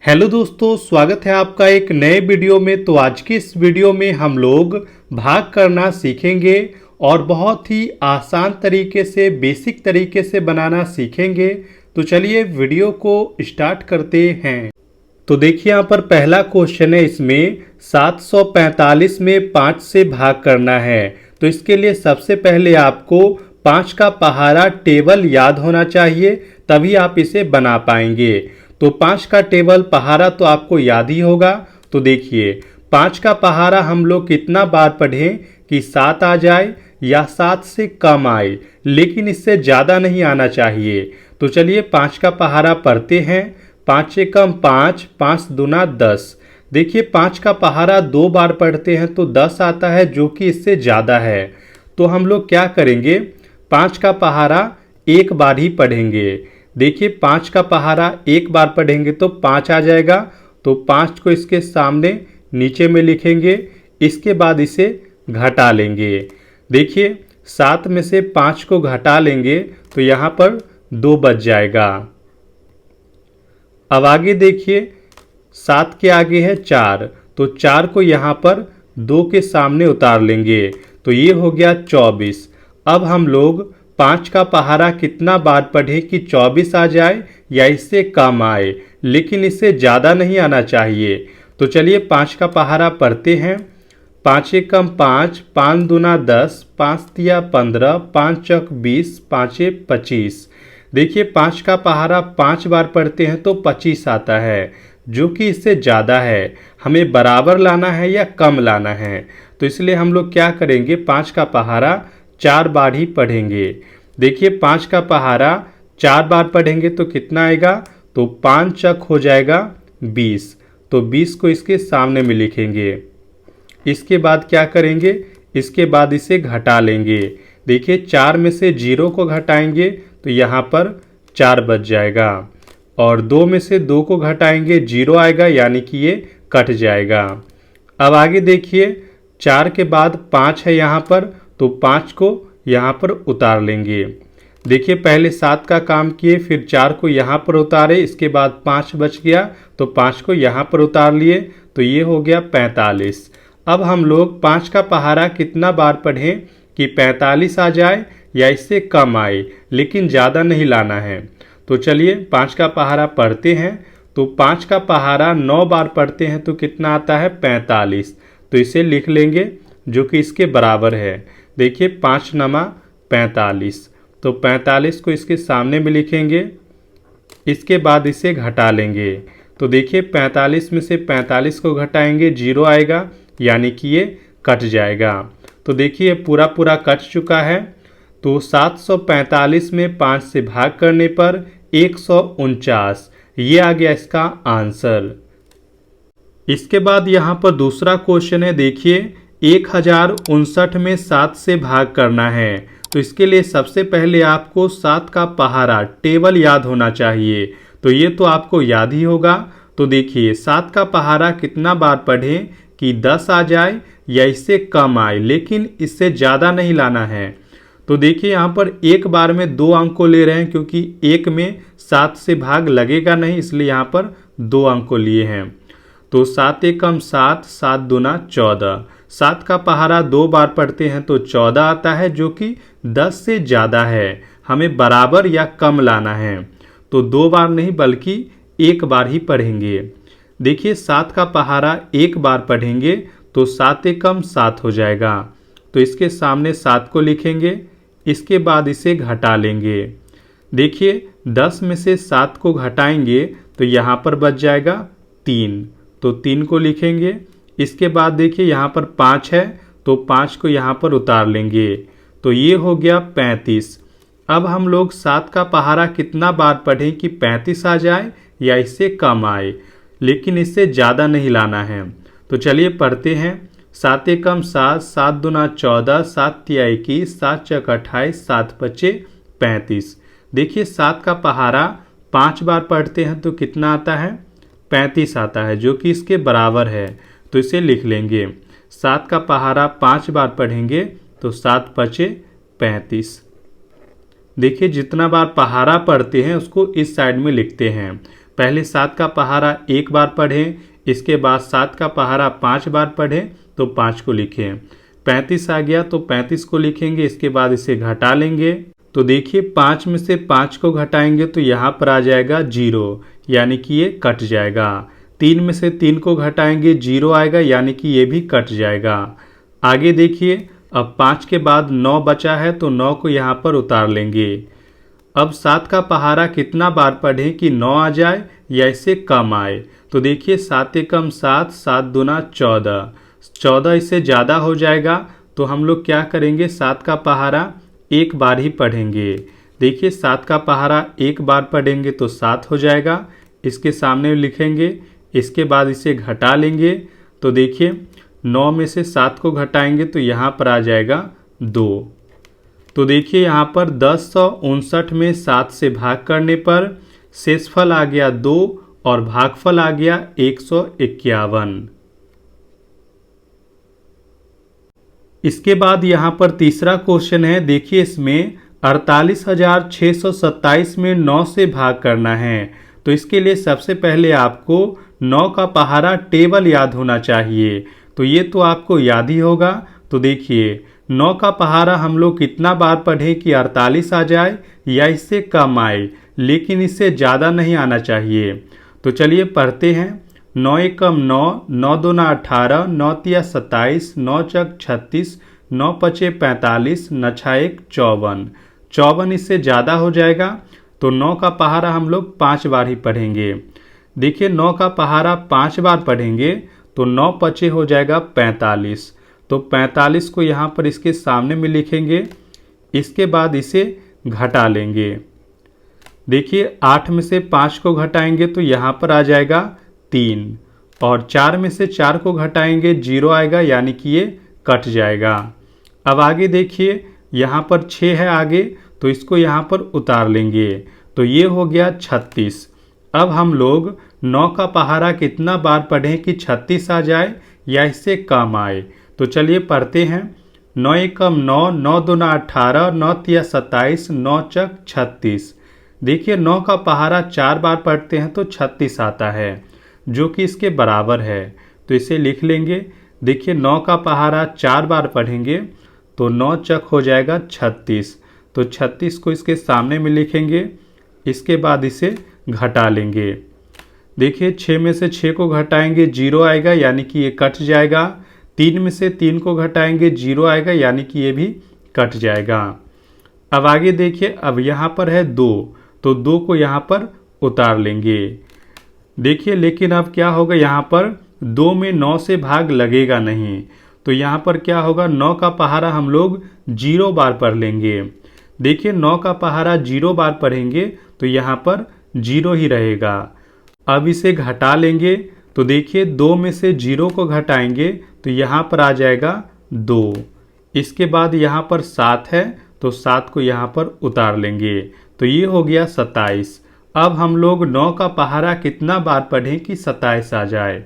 Hello दोस्तों, स्वागत है आपका एक नए वीडियो में। तो आज की इस वीडियो में हम लोग भाग करना सीखेंगे और बहुत ही आसान तरीके से, बेसिक तरीके से बनाना सीखेंगे। तो चलिए वीडियो को स्टार्ट करते हैं। तो देखिए यहाँ पर पहला क्वेश्चन है, इसमें 745 में 5 से भाग करना है। तो इसके लिए सबसे पहले आपको 5 का पहाड़ा टेबल याद होना चाहिए, तभी आप इसे बना पाएंगे। तो 5 का टेबल पहाड़ा तो आपको याद ही होगा। तो देखिए 5 का पहाड़ा हम लोग कितना बार पढ़ें कि 7 आ जाए या 7 से कम आए, लेकिन इससे ज़्यादा नहीं आना चाहिए। तो चलिए 5 का पहाड़ा पढ़ते हैं। 5 से कम 5, 5 दूना 10। देखिए 5 का पहाड़ा 2 बार पढ़ते हैं तो 10 आता है, जो कि इससे ज़्यादा है। तो हम लोग क्या करेंगे, 5 का पहाड़ा एक बार ही पढ़ेंगे। देखिए 5 का पहाड़ा एक बार पढ़ेंगे तो 5 आ जाएगा। तो 5 को इसके सामने नीचे में लिखेंगे, इसके बाद इसे घटा लेंगे। देखिए 7 में से 5 को घटा लेंगे तो यहाँ पर 2 बच जाएगा। अब आगे देखिए 7 के आगे है 4, तो 4 को यहाँ पर 2 के सामने उतार लेंगे, तो ये हो गया 24। अब हम लोग 5 का पहाड़ा कितना बार पढ़े कि 24 आ जाए या इससे कम आए, लेकिन इससे ज़्यादा नहीं आना चाहिए। तो चलिए 5 का पहाड़ा पढ़ते हैं। 5 से कम 5, 5 दूना 10, 5 तिया 15, 5 चौक 20, 5 25। देखिए 5 का पहाड़ा 5 बार पढ़ते हैं तो 25 आता है, जो कि इससे ज़्यादा है। हमें बराबर लाना है या कम लाना है, तो इसलिए हम लोग क्या करेंगे, 5 का पहाड़ा 4 बार ही पढ़ेंगे। देखिए 5 का पहाड़ा 4 बार पढ़ेंगे तो कितना आएगा, तो 5 चक हो जाएगा 20। तो 20 को इसके सामने में लिखेंगे। इसके बाद क्या करेंगे, इसके बाद इसे घटा लेंगे। देखिए 4 में से 0 को घटाएंगे तो यहाँ पर 4 बच जाएगा, और 2 में से 2 को घटाएंगे 0 आएगा, यानी कि ये कट जाएगा। अब आगे देखिए 4 के बाद 5 है यहाँ पर, तो 5 को यहाँ पर उतार लेंगे। देखिए पहले 7 का काम किए, फिर 4 को यहाँ पर उतारे, इसके बाद 5 बच गया तो 5 को यहाँ पर उतार लिए, तो ये हो गया 45। अब हम लोग 5 का पहाड़ा कितना बार पढ़ें कि 45 आ जाए या इससे कम आए, लेकिन ज़्यादा नहीं लाना है। तो चलिए 5 का पहाड़ा पढ़ते हैं। तो 5 का पहाड़ा 9 बार पढ़ते हैं तो कितना आता है, 45। तो इसे लिख लेंगे, जो कि इसके बराबर है। देखिए 5 नमा 45, तो 45 को इसके सामने में लिखेंगे, इसके बाद इसे घटा लेंगे। तो देखिए 45 में से 45 को घटाएंगे 0 आएगा, यानी कि ये कट जाएगा। तो देखिए पूरा पूरा कट चुका है। तो 745 में 5 से भाग करने पर 149, ये आ गया इसका आंसर। इसके बाद यहाँ पर दूसरा क्वेश्चन है, देखिए 1059 में 7 से भाग करना है। तो इसके लिए सबसे पहले आपको 7 का पहाड़ा टेबल याद होना चाहिए, तो ये तो आपको याद ही होगा। तो देखिए 7 का पहाड़ा कितना बार पढ़ें कि 10 आ जाए या इससे कम आए, लेकिन इससे ज़्यादा नहीं लाना है। तो देखिए यहाँ पर एक बार में 2 अंक को ले रहे हैं, क्योंकि एक में 7 से भाग लगेगा नहीं, इसलिए यहाँ पर 2 अंक को लिए हैं। तो 7 एकम 7, 7 दूना 14। 7 का पहाड़ा 2 बार पढ़ते हैं तो 14 आता है, जो कि 10 से ज़्यादा है। हमें बराबर या कम लाना है, तो 2 बार नहीं बल्कि 1 बार ही पढ़ेंगे। देखिए 7 का पहाड़ा 1 बार पढ़ेंगे तो 7 एकम 7 हो जाएगा, तो इसके सामने 7 को लिखेंगे, इसके बाद इसे घटा लेंगे। देखिए 10 में से 7 को घटाएंगे तो यहाँ पर बच जाएगा 3, तो 3 को लिखेंगे। इसके बाद देखिए यहाँ पर 5 है, तो 5 को यहाँ पर उतार लेंगे, तो ये हो गया 35। अब हम लोग 7 का पहाड़ा कितना बार पढ़ें कि 35 आ जाए या इससे कम आए, लेकिन इससे ज़्यादा नहीं लाना है। तो चलिए पढ़ते हैं। 7 एकम 7, 7 दूना 14, 7 तिया 21, 7 चक 28, 7 पचे 35। देखिए 7 का पहाड़ा 5 बार पढ़ते हैं तो कितना आता है, 35 आता है, जो कि इसके बराबर है। तो इसे लिख लेंगे। 7 का पहाड़ा 5 बार पढ़ेंगे तो 7 पचे 35। देखिए जितना बार पहाड़ा पढ़ते हैं उसको इस साइड में लिखते हैं। पहले 7 का पहारा एक बार पढ़ें, इसके बाद 7 का पहारा 5 बार पढ़ें तो 5 को लिखें। 35 आ गया तो 35 को लिखेंगे, इसके बाद इसे घटा लेंगे। तो देखिए 5 में से 5 को घटाएंगे तो यहाँ पर आ जाएगा 0, यानी कि ये कट जाएगा। 3 में से 3 को घटाएंगे 0 आएगा, यानी कि ये भी कट जाएगा। आगे देखिए, अब 5 के बाद 9 बचा है तो 9 को यहाँ पर उतार लेंगे। अब 7 का पहारा कितना बार पढ़ें कि 9 आ जाए या इससे कम आए। तो देखिए 7 एकम 7, 7 दूना 14, 14 इससे ज़्यादा हो जाएगा तो हम लोग क्या करेंगे, 7 का पहारा एक बार ही पढ़ेंगे। देखिए 7 का पहारा एक बार पढ़ेंगे तो 7 हो जाएगा, इसके सामने लिखेंगे, इसके बाद इसे घटा लेंगे। तो देखिए 9 में से 7 को घटाएंगे तो यहाँ पर आ जाएगा 2। तो देखिए यहाँ पर 1059 में 7 से भाग करने पर शेषफल आ गया 2 और भागफल आ गया 151। इसके बाद यहाँ पर तीसरा क्वेश्चन है। देखिए इसमें 48,627 में 9 से भाग करना है। तो इसके लिए सबसे पहले आपको 9 का पहारा टेबल याद होना चाहिए। तो ये तो आपको याद ही होगा। तो देखिए 9 का पहारा हम लोग कितना बार पढ़ें कि 48 आ जाए या इससे कम आए, लेकिन इससे ज़्यादा नहीं आना चाहिए। तो चलिए पढ़ते हैं। 9 एकम 9, 9 दूना 18, 9 तिया 27, 9 चक 36, 9 पचे 45, 9 छा 1 54, 54 इससे ज़्यादा हो जाएगा तो 9 का पहारा हम लोग 5 बार ही पढ़ेंगे। देखिए 9 का पहारा 5 बार पढ़ेंगे तो 9 पचे हो जाएगा 45। तो 45 को यहाँ पर इसके सामने में लिखेंगे, इसके बाद इसे घटा लेंगे। देखिए 8 में से 5 को घटाएंगे तो यहाँ पर आ जाएगा 3 और 4 में से 4 को घटाएंगे 0 आएगा, यानी कि ये कट जाएगा। अब आगे देखिए यहाँ पर 6 है आगे, तो इसको यहाँ पर उतार लेंगे। तो ये हो गया 36। अब हम लोग 9 का पहारा कितना बार पढ़ें कि 36 आ जाए या इससे कम आए। तो चलिए पढ़ते हैं। 9 एकम 9, 9 दूना 18, 9 तिया 27, 9 चक 36। देखिए 9 का पहारा 4 बार पढ़ते हैं तो 36 आता है, जो कि इसके बराबर है। तो इसे लिख लेंगे। देखिए 9 का पहारा 4 बार पढ़ेंगे तो 9 चक हो जाएगा 36। तो 36 को इसके सामने में लिखेंगे, इसके बाद इसे घटा लेंगे। देखिए 6 में से 6 को घटाएंगे 0 आएगा, यानी कि ये कट जाएगा। 3 में से 3 को घटाएंगे 0 आएगा, यानी कि ये भी कट जाएगा। अब आगे देखिए, अब यहाँ पर है 2, तो 2 को यहाँ पर उतार लेंगे। देखिए लेकिन अब क्या होगा, यहाँ पर 2 में 9 से भाग लगेगा नहीं। तो यहाँ पर क्या होगा, 9 का पहारा हम लोग 0 बार पढ़ लेंगे। देखिए 9 का पहारा 0 बार पढ़ेंगे तो यहाँ पर 0 ही रहेगा। अब इसे घटा लेंगे। तो देखिए 2 में से 0 को घटाएंगे तो यहाँ पर आ जाएगा 2। इसके बाद यहाँ पर 7 है तो 7 को यहाँ पर उतार लेंगे। तो ये हो गया 27। अब हम लोग 9 का पहारा कितना बार पढ़ें कि 27 आ जाए।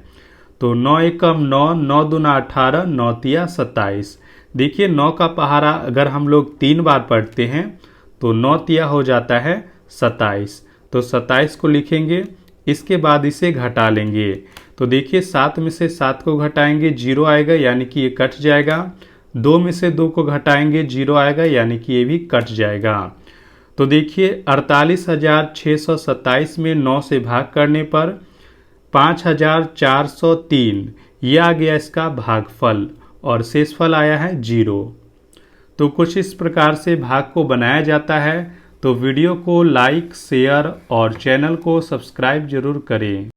तो 9 एकम 9, 9 दूना 18, 9 तिया 27। देखिए 9 का पहारा अगर हम लोग 3 बार पढ़ते हैं तो 9 तिया हो जाता है 27। तो 27 को लिखेंगे, इसके बाद इसे घटा लेंगे। तो देखिए 7 में से 7 को घटाएंगे 0 आएगा, यानी कि ये कट जाएगा। 2 में से 2 को घटाएंगे 0 आएगा, यानी कि ये भी कट जाएगा। तो देखिए 48,627 में 9 से भाग करने पर 5,403 ये आ गया इसका भागफल और शेषफल आया है 0। तो कुछ इस प्रकार से भाग को बनाया जाता है। तो वीडियो को लाइक, शेयर और चैनल को सब्सक्राइब जरूर करें।